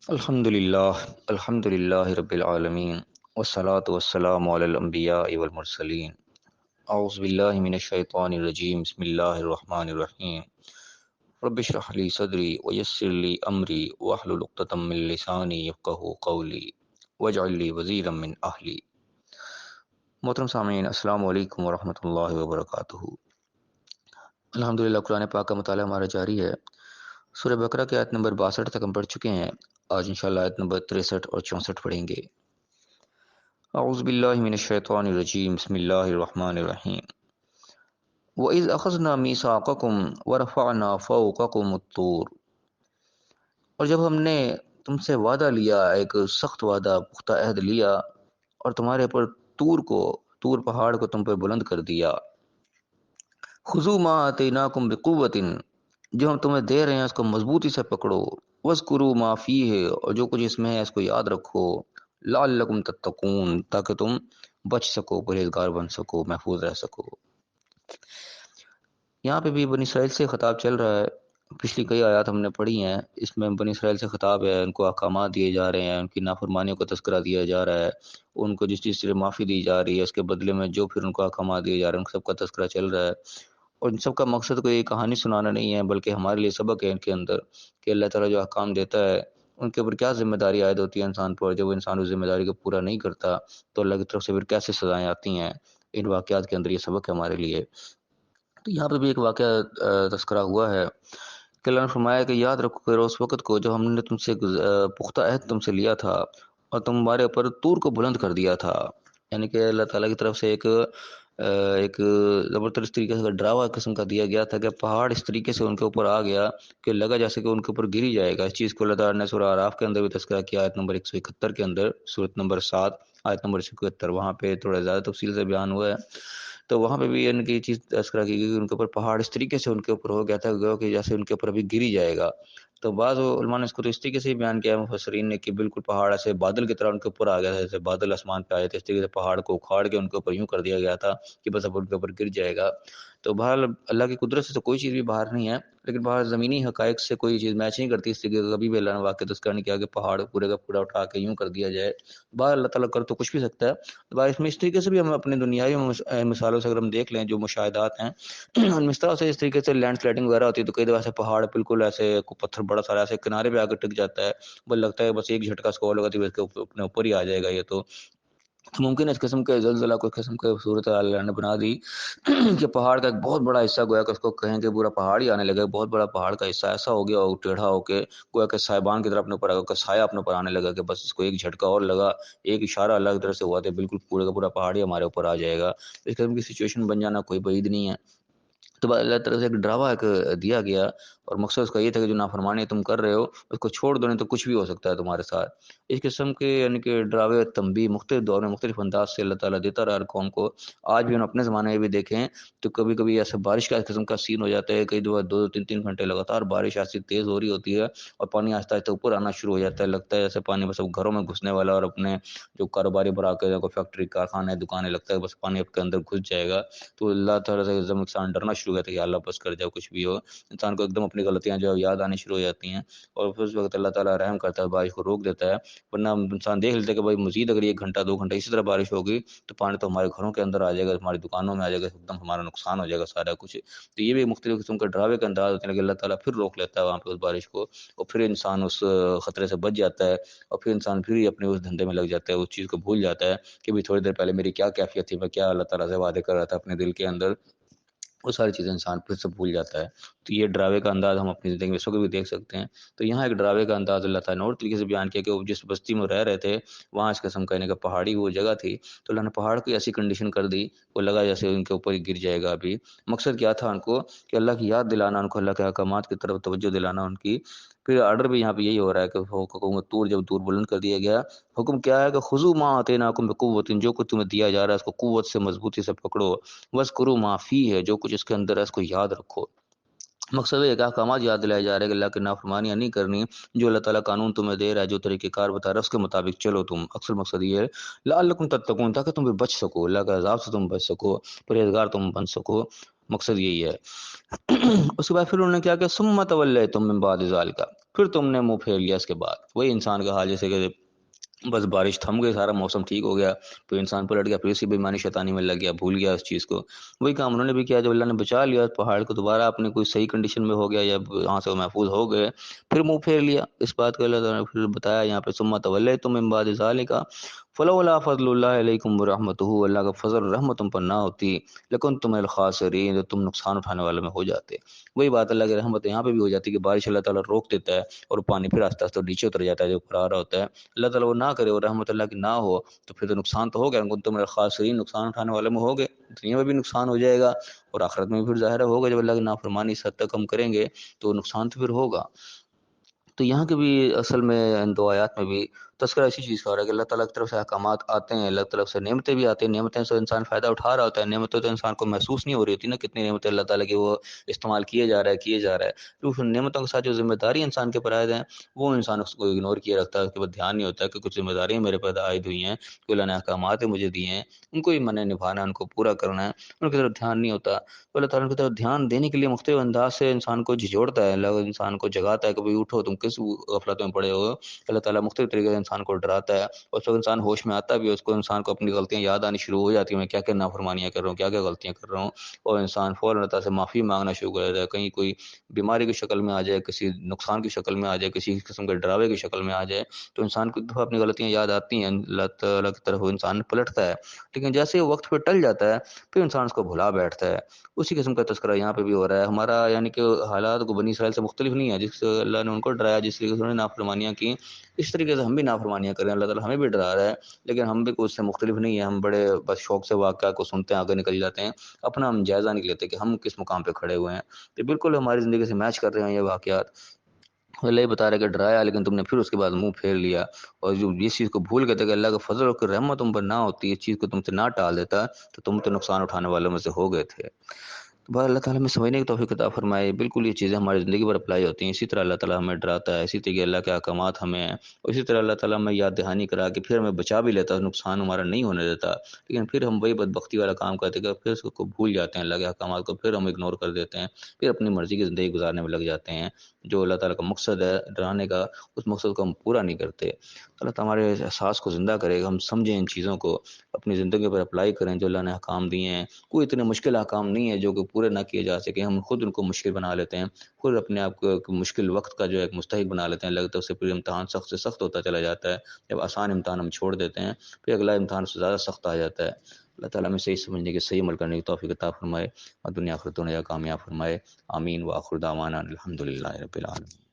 الحمد للہ رب العالمین والصلاة والسلام علی الانبیاء والمرسلین اعوذ باللہ من الشیطان الرجیم بسم اللہ الرحمن الرحیم رب اشرح لی صدری ویسر لی امری واحلل عقدۃ من لسانی یفقہوا قولی واجعل لی وزیرا من اہلی۔ محترم سامعین، السلام علیکم ورحمۃ اللہ وبرکاتہ۔ الحمدللہ قرآن پاک کا مطالعہ ہمارا جاری ہے۔ سورہ بقرہ کے آیت نمبر 62 تک ہم پڑھ چکے ہیں۔ آج انشاءاللہ آیت نمبر 63 اور 64 پڑھیں گے۔ اعوذ باللہ من الشیطان الرجیم بسم اللہ الرحمن الرحیم۔ وَإِذْ أَخَذْنَا مِيثَاقَكُمْ وَرَفَعْنَا فَوْقَكُمُ الطُّورَ، اور جب ہم نے تم سے وعدہ لیا، ایک سخت وعدہ، پختہ عہد لیا، اور تمہارے پر طور پہاڑ کو تم پر بلند کر دیا۔ خُذُوا مَا آتَيْنَاكُمْ بِقُوَّةٍ، جو ہم تمہیں دے رہے ہیں اس کو مضبوطی سے پکڑو۔ وَاذْكُرُوا مَا فِيهِ، اور جو کچھ اس میں ہے اس کو یاد رکھو۔ لَعَلَّكُمْ تَتَّقُونَ، تاکہ تم بچ سکو، پرہیزگار بن سکو، محفوظ رہ سکو۔ یہاں پہ بھی بنی اسرائیل سے خطاب چل رہا ہے۔ پچھلی کئی آیات ہم نے پڑھی ہیں، اس میں بنی اسرائیل سے خطاب ہے، ان کو احکامات دیے جا رہے ہیں، ان کی نافرمانیوں کا تذکرہ دیا جا رہا ہے، ان کو جس چیز سے معافی دی جا رہی ہے اس کے بدلے میں جو پھر ان کو احکامات دیے جا رہے ہیں ان سب کا تذکرہ چل رہا ہے۔ اور ان سب کا مقصد کوئی کہانی سنانا نہیں ہے، بلکہ ہمارے لیے سبق ہے ان کے اندر کہ اللہ تعالیٰ جو احکام دیتا ہے ان کے اوپر کیا ذمہ داری عائد ہوتی ہے انسان پر۔ جب وہ انسان اس ذمہ داری کو پورا نہیں کرتا تو اللہ کی طرف سے پھر کیسے سزائیں آتی ہیں۔ ان واقعات کے اندر یہ سبق ہے ہمارے لیے۔ تو یہاں پہ بھی ایک واقعہ تذکرہ ہوا ہے کہ اللہ نے فرمایا کہ یاد رکھو کہ اس وقت کو جب ہم نے تم سے پختہ عہد تم سے لیا تھا اور تمہارے اوپر طور کو بلند کر دیا تھا، یعنی کہ اللہ تعالیٰ کی طرف سے ایک زبردست طریقے سے ڈراوا قسم کا دیا گیا تھا کہ پہاڑ اس طریقے سے ان کے اوپر آ گیا کہ لگا جیسے کہ ان کے اوپر گری جائے گا۔ اس چیز کو اللہ تعالیٰ نے سورہ اعراف کے اندر بھی تذکرہ کیا، آیت نمبر 171 کے اندر، سورۃ نمبر 7 آیت نمبر 171، وہاں پہ تھوڑا زیادہ تفصیل سے بیان ہوا ہے۔ تو وہاں پہ بھی ان کی چیز تذکرہ کی گئی کہ ان کے اوپر پہاڑ اس طریقے سے ان کے اوپر ہو گیا تھا کہ جیسے ان کے اوپر ابھی گری جائے گا۔ تو بعض علماء نے اس کو تو اس طریقے سے ہی بیان کیا ہے مفسرین نے کہ بالکل پہاڑ ایسے بادل کی طرح ان کے اوپر آ گیا تھا، جیسے بادل آسمان پہ آئے تھے، اس طریقے سے پہاڑ کو اکھاڑ کے ان کے اوپر یوں کر دیا گیا تھا کہ بس اب ان کے اوپر گر جائے گا۔ تو بہرحال اللہ کی قدرت سے تو کوئی چیز بھی باہر نہیں ہے، لیکن باہر زمینی حقائق سے کوئی چیز میچ نہیں کرتی، اس طریقے کا کبھی بھی اللہ نے واقعہ تذکرہ نہیں کیا کہ پہاڑ پورے کا پورا اٹھا کے یوں کر دیا جائے۔ باہر اللہ تعالیٰ کر تو کچھ بھی سکتا ہے۔ باہر اس میں اس طریقے سے بھی ہم اپنے دنیاوی مثالوں سے اگر ہم دیکھ لیں جو مشاہدات ہیں ان میں اس طرح سے اس طریقے سے لینڈ سلائڈنگ وغیرہ ہوتی ہے تو کئی دفعہ ایسے پہاڑ بالکل ایسے پتھر بڑا سارا ایسے کنارے پہ آ کے ٹک جاتا ہے، بس لگتا ہے بس ایک جھٹکا اس کو اور لگا تو اس کے اپنے اوپر ہی آ جائے گا۔ یہ تو ممکن ہے اس قسم کے زلزلہ کوئی قسم کے صورت اللہ نے بنا دی کہ پہاڑ کا ایک بہت بڑا حصہ گویا کہ اس کو کہیں کہ پورا پہاڑ ہی آنے لگا، بہت بڑا پہاڑ کا حصہ ایسا ہو گیا اور ٹیڑھا ہو کے گویا کہ صاحبان کی طرف اپنے اوپر آ گیا، سایہ اپنے اوپر آنے لگا کہ بس اس کو ایک جھٹکا اور لگا، ایک اشارہ اللہ کی طرف سے ہوا تو بالکل پورے کا پورا پہاڑ ہی ہمارے اوپر آ جائے گا۔ اس قسم کی سچویشن بن جانا کوئی بعید نہیں ہے۔ تو اللہ تعالیٰ سے ایک ڈراوا ایک دیا گیا اور مقصد اس کا یہ تھا کہ جو نافرمانی تم کر رہے ہو اس کو چھوڑ دو، نہیں تو کچھ بھی ہو سکتا ہے تمہارے ساتھ۔ اس قسم کے یعنی کہ ڈراوے تنبیہ مختلف دور میں مختلف انداز سے اللہ تعالیٰ دیتا رہا ہر قوم کو۔ آج بھی ہم اپنے زمانے میں بھی دیکھیں تو کبھی کبھی ایسے بارش کا اس قسم کا سین ہو جاتا ہے، کئی دو دو تین تین گھنٹے لگاتار بارش ایسی تیز ہو رہی ہوتی ہے اور پانی آہستہ آہستہ اوپر آنا شروع ہو جاتا ہے، لگتا ہے جیسے پانی بس اب گھروں میں گھسنے والا اور اپنے جو کاروباری براکے کوئی فیکٹری کارخانے دکانیں لگتا ہے بس پانی اب کے اندر گھس جائے گا۔ تو اللہ تعالیٰ سے ایک دم انسان ڈرنا شروع ہو جاتا ہے کہ اللہ بس کر جائے، کچھ بھی ہو۔ انسان کو ایک دم اپنی غلطیاں جو یاد آنی شروع ہو جاتی ہیں اور پھر اس وقت اللہ تعالیٰ رحم کرتا ہے، بارش کو روک دیتا ہے۔ ورنہ انسان دیکھ لیتا ہے کہ بھائی مزید اگر 1 گھنٹہ 2 گھنٹہ اسی طرح بارش ہوگی تو پانی تو ہمارے گھروں کے اندر آ جائے گا، ہماری دکانوں میں آ جائے گا، ایک دم ہمارا نقصان ہو جائے گا سارا کچھ۔ تو یہ بھی مختلف قسم کے ڈراوے کا انداز ہوتے ہیں کہ اللہ تعالیٰ پھر روک لیتا ہے وہاں پہ اس بارش کو اور پھر انسان اس خطرے سے بچ جاتا ہے اور پھر انسان پھر ہی اپنے اس دھندے میں لگ جاتا ہے، اس چیز کو بھول جاتا ہے کہ بھی تھوڑی دیر پہلے میری کیا کیفیت تھی، میں کیا اللہ تعالیٰ سے وعدے کر رہا تھا اپنے دل کے اندر، وہ ساری چیزیں انسان پھر سے بھول جاتا ہے۔ تو یہ ڈراوے کا انداز ہم اپنی زندگی میں اس وقت بھی دیکھ سکتے ہیں۔ تو یہاں ایک ڈراوے کا انداز اللہ تعالیٰ نے اور طریقے سے بیان کیا کہ وہ جس بستی میں رہ رہے تھے وہاں اس قسم کہنے کا پہاڑی وہ جگہ تھی تو اللہ نے پہاڑ کی ایسی کنڈیشن کر دی وہ لگا جیسے ان کے اوپر ہی گر جائے گا ابھی۔ مقصد کیا تھا ان کو کہ اللہ کی یاد دلانا، ان کو اللہ کے احکامات کی طرف توجہ دلانا ان کی۔ پھر آرڈر بھی یہاں پہ یہی ہو رہا ہے کہ حکومت طور جب طور بلند کر دیا گیا، حکم کیا ہے کہ خذوا ما آتیناکم بقوۃ، جو کچھ تمہیں دیا جا رہا ہے اس کو قوت سے مضبوطی سے پکڑو، واذکروا ما فیہ، جو کچھ اس کے اندر ہے اس کو یاد رکھو۔ مقصد یہ ہے کہ احکامات یاد دلائے جا رہے ہیں کہ اللہ کی نافرمانیاں نہیں کرنی، جو اللہ تعالیٰ قانون تمہیں دے رہا ہے، جو طریقہ کار بتا رہا ہے اس کے مطابق چلو تم۔ اکثر مقصد یہ ہے لعلکم تتقون، تاکہ تم بھی بچ سکو، اللہ کے عذاب سے تم بچ سکو، پرہیزگار تم بن سکو، مقصد یہی ہے۔ اس کے بعد پھر انہوں نے کیا کہ ثم تولیتم من بعد ذلک، پھر تم نے منہ پھیر لیا اس کے بعد. وہی انسان کا حال جیسے کہ بس بارش تھم گئی, سارا موسم ٹھیک ہو گیا, پھر انسان پلٹ گیا, پھر اسی بےمانی شیطانی میں لگ گیا, بھول گیا اس چیز کو. وہی کام انہوں نے بھی کیا, جب اللہ نے بچا لیا پہاڑ کو, دوبارہ اپنے کوئی صحیح کنڈیشن میں ہو گیا یا وہاں سے وہ محفوظ ہو گئے, پھر منہ پھیر لیا. اس بات کو اللہ تعالیٰ نے پھر بتایا یہاں پہ, ثم تولیتم من بعد ذلک فلولا فضل اللہ علیکم ورحمتہ, اللہ کا فضل اور رحمت تم پر نہ ہوتی لکنتم من الخاسرین, تو تم نقصان اٹھانے والے میں ہو جاتے. وہی بات اللہ کی رحمت یہاں پہ بھی ہو جاتی ہے کہ بارش اللہ تعالیٰ روک دیتا ہے اور پانی پھر آہستہ آہستہ نیچے اتر جاتا ہے جو اوپر آ رہا ہوتا ہے. اللہ تعالیٰ وہ نہ کرے اور رحمت اللہ کی نہ ہو تو پھر تو نقصان تو ہو گیا, تم میرے خاسرین, نقصان اٹھانے والے میں ہو گئے. دنیا میں بھی نقصان ہو جائے گا اور آخرت میں بھی پھر ظاہر ہوگا, جب اللہ کی نافرمانی اس حد تک ہم کریں گے تو نقصان تو پھر ہوگا. تو یہاں کے بھی اصل میں ان دو آیات میں بھی تذکرہ اسی چیز کا ہو رہا ہے کہ اللہ تعالیٰ کی طرف سے احکامات آتے ہیں, اللہ کی طرف سے نعمتیں بھی آتی ہیں, نعمتیں سے انسان فائدہ اٹھا رہا ہوتا ہے, نعمتیں تو انسان کو محسوس نہیں ہو رہی ہوتی نا, کتنی نعمتیں اللہ تعالیٰ کی وہ استعمال کیے جا رہا ہے. تو ان نعمتوں کے ساتھ جو ذمہ داری انسان کے پر عائد ہیں وہ انسان اس کو اگنور کیے رکھتا ہے, اس کے بعد دھیان نہیں ہوتا ہے کہ کچھ ذمہ داریاں میرے پر عائد ہوئی ہیں, کہ اللہ نے احکامات مجھے دیے ہیں, ان کو ہی میں نے نبھانا, ان کو پورا کرنا ہے, ان کی طرف دھیان نہیں ہوتا. تو اللہ تعالیٰ کی طرف دھیان دینے کے لیے مختلف انداز سے انسان کو جھجوڑتا ہے, اللہ انسان کو جگاتا ہے کہ بھئی اٹھو, تم کس غفلت میں پڑے ہو. اللہ تعالیٰ مختلف طریقے سے انسان کو ڈراتا ہے, اور جب انسان ہوش میں آتا بھی ہے, اس کو انسان کو اپنی غلطیاں یاد آنی شروع ہو جاتی ہیں, میں کیا کیا نافرمانیاں کر رہا ہوں, کیا کیا غلطیاں کر رہا ہوں, اور انسان فوراً اللہ تعالیٰ سے معافی مانگنا شروع کر دیتا ہے. کہیں کوئی بیماری کی شکل میں آ جائے, کسی نقصان کی شکل میں آ جائے, کسی قسم کے ڈراوے کی شکل میں آ جائے, تو انسان کو دفعہ اپنی غلطیاں یاد آتی ہیں, اللہ تعالیٰ کی طرف انسان پلٹتا ہے. لیکن جیسے وقت پہ ٹل جاتا ہے پھر انسان اس کو بھلا بیٹھتا ہے. اسی قسم کا تذکرہ یہاں پہ بھی ہو رہا ہے. ہمارا یعنی کہ حالات کو بنی اسرائیل سے مختلف نہیں ہے, جس سے اللہ نے ان کو ڈرایا, جس طریقے سے انہوں نے نافرمانیاں کی, اس طریقے سے ہم بھی نافرمانیاں کریں. اللہ تعالیٰ ہمیں بھی ڈرا رہا ہے, لیکن ہم بھی کوئی اس سے مختلف نہیں ہیں. ہم بڑے بس شوق سے واقعہ کو سنتے ہیں, آگے نکل جاتے ہیں, اپنا ہم جائزہ نہیں لیتے کہ ہم کس مقام پہ کھڑے ہوئے ہیں. تو بالکل ہماری زندگی سے میچ کر رہے ہیں یہ واقعات. اللہ ہی بتا رہا ہے کہ ڈرایا, لیکن تم نے پھر اس کے بعد منہ پھیر لیا, اور جو اس چیز کو بھول گئے تھے کہ اللہ کا فضل اور رحمت تم پر نہ ہوتی, اس چیز کو تم سے نہ ٹال دیتا, تو تم تو نقصان اٹھانے والوں میں سے ہو گئے تھے. تو بہر اللہ تعالیٰ ہمیں سمجھنے کی توفیق عطا فرمائے. بالکل یہ چیزیں ہماری زندگی پر اپلائی ہوتی ہیں. اسی طرح اللہ تعالیٰ ہمیں ڈراتا ہے, اسی طریقے اللہ کے احکامات ہمیں ہیں, اور اسی طرح اللہ تعالیٰ ہمیں یاد دہانی کرا کے پھر ہمیں بچا بھی لیتا, نقصان ہمارا نہیں ہونے دیتا. لیکن پھر ہم وہی بدبختی والا کام کرتے کہ پھر اس کو بھول جاتے ہیں, اللہ کے احکامات کو پھر ہم اگنور کر دیتے ہیں, پھر اپنی مرضی کی زندگی گزارنے میں لگ جاتے ہیں. جو اللہ تعالیٰ کا مقصد ہے ڈرانے کا, اس مقصد کو ہم پورا نہیں کرتے. اللہ تعالیٰ ہمارے احساس کو زندہ کرے گا, ہم سمجھیں ان چیزوں کو, اپنی زندگی پر اپلائی کریں جو اللہ نے احکام دیے ہیں. کوئی اتنے مشکل احکام نہیں ہے جو کہ پورے نہ کیے جا سکے, ہم خود ان کو مشکل بنا لیتے ہیں, خود اپنے آپ کو مشکل وقت کا جو ایک مستحق بنا لیتے ہیں. لگتا ہے اس سے پھر امتحان سخت سے سخت ہوتا چلا جاتا ہے, جب آسان امتحان ہم چھوڑ دیتے ہیں پھر اگلا امتحان سے زیادہ سخت آ جاتا ہے. اللہ تعالیٰ ہمیں صحیح سمجھنے کی, صحیح عمل کرنے کی توفیق عطا فرمائے, اور دنیا آخرت دونوں کامیاب فرمائے. آمین. وآخر دعوانا الحمد للہ رب العالمین.